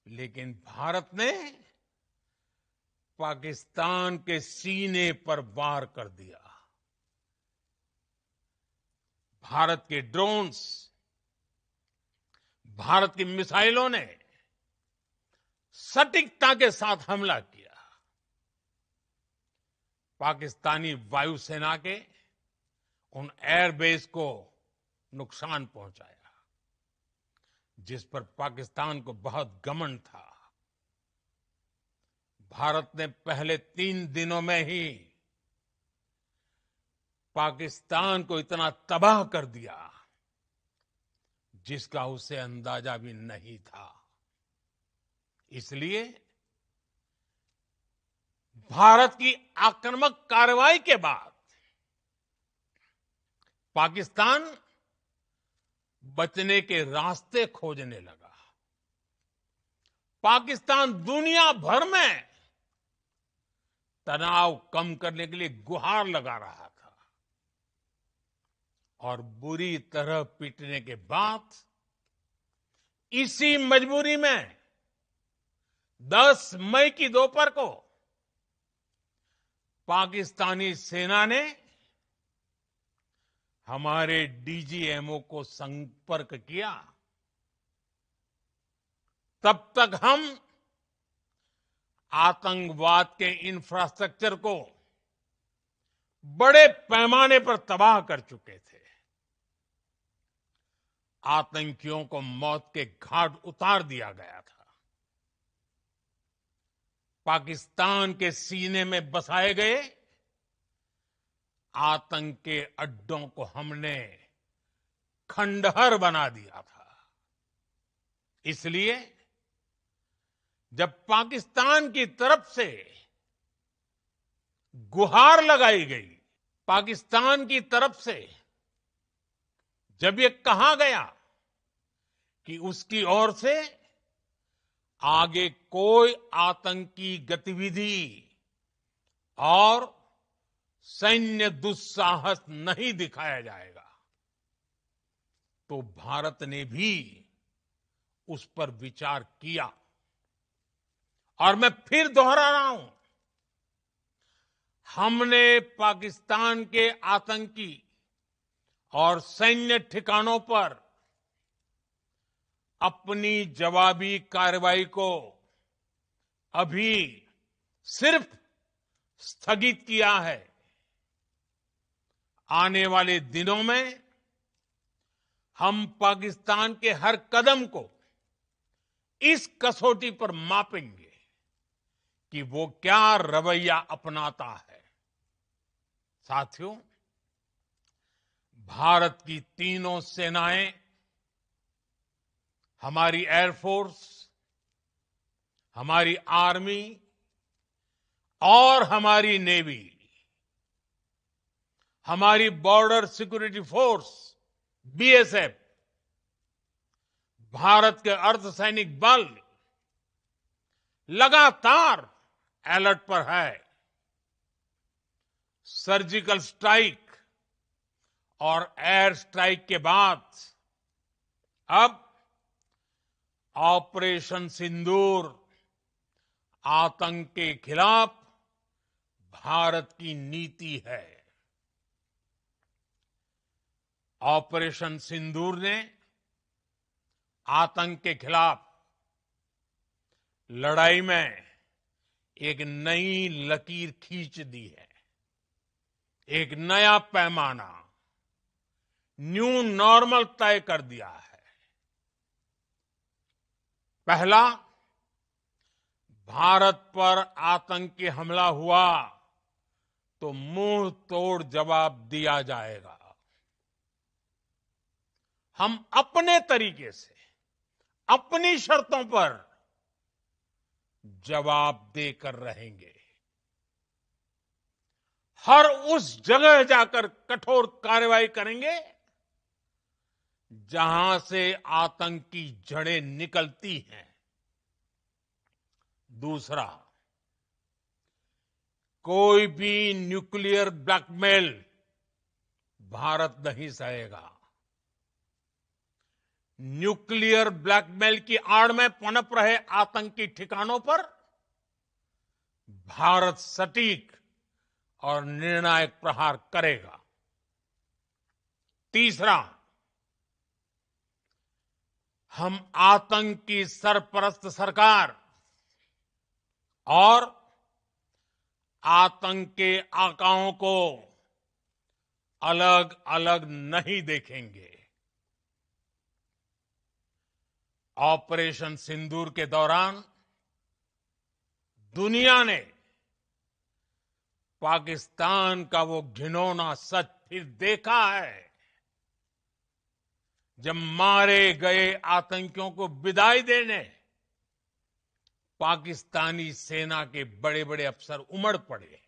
लेकिन भारत ने पाकिस्तान के सीने पर वार कर दिया। भारत के ड्रोन्स, भारत की मिसाइलों ने सटीकता के साथ हमला किया। पाकिस्तानी वायुसेना के उन एयरबेस को नुकसान पहुंचाया, जिस पर पाकिस्तान को बहुत घमंड था। भारत ने पहले 3 दिनों में ही पाकिस्तान को इतना तबाह कर दिया जिसका उसे अंदाजा भी नहीं था। इसलिए भारत की आक्रामक कार्रवाई के बाद पाकिस्तान बचने के रास्ते खोजने लगा। पाकिस्तान दुनिया भर में तनाव कम करने के लिए गुहार लगा रहा था और बुरी तरह पीटने के बाद इसी मजबूरी में 10 मई की दोपहर को पाकिस्तानी सेना ने हमारे डीजीएमओ को संपर्क किया। तब तक हम आतंकवाद के इंफ्रास्ट्रक्चर को बड़े पैमाने पर तबाह कर चुके थे। आतंकियों को मौत के घाट उतार दिया गया था। पाकिस्तान के सीने में बसाए गए आतंक के अड्डों को हमने खंडहर बना दिया था। इसलिए जब पाकिस्तान की तरफ से गुहार लगाई गई, पाकिस्तान की तरफ से जब ये कहा गया कि उसकी ओर से आगे कोई आतंकी गतिविधि और सैन्य दुस्साहस नहीं दिखाया जाएगा, तो भारत ने भी उस पर विचार किया। और मैं फिर दोहरा रहा हूं, हमने पाकिस्तान के आतंकी और सैन्य ठिकानों पर अपनी जवाबी कार्रवाई को अभी सिर्फ स्थगित किया है। आने वाले दिनों में हम पाकिस्तान के हर कदम को इस कसौटी पर मापेंगे कि वो क्या रवैया अपनाता है। साथियों, भारत की तीनों सेनाएं, हमारी एयरफोर्स, हमारी आर्मी और हमारी नेवी, हमारी border security force BSF, Bharat के अर्धसैनिक बल लगातार अलर्ट पर है। सर्जिकल स्ट्राइक और एयर स्ट्राइक के बाद अब ऑपरेशन सिंदूर आतंक के खिलाफ भारत की नीति है। ऑपरेशन सिंदूर ने आतंक के खिलाफ लड़ाई में एक नई लकीर खींच दी है, एक नया पैमाना, न्यू नॉर्मल तय कर दिया है। पहला, भारत पर आतंकी हमला हुआ तो मुंह तोड़ जवाब दिया जाएगा। हम अपने तरीके से, अपनी शर्तों पर जवाब देकर रहेंगे। हर उस जगह जाकर कठोर कार्रवाई करेंगे जहां से आतंक की जड़ें निकलती हैं। दूसरा, कोई भी न्यूक्लियर ब्लैकमेल भारत नहीं सहेगा। न्यूक्लियर ब्लैकमेल की आड़ में पनप रहे आतंकी ठिकानों पर भारत सटीक और निर्णायक प्रहार करेगा। तीसरा, हम आतंक की सरपरस्त सरकार और आतंक के आकाओं को अलग अलग नहीं देखेंगे। ऑपरेशन सिंदूर के दौरान दुनिया ने पाकिस्तान का वो घिनौना सच फिर देखा है, जब मारे गए आतंकियों को विदाई देने पाकिस्तानी सेना के बड़े बड़े अफसर उमड़ पड़े।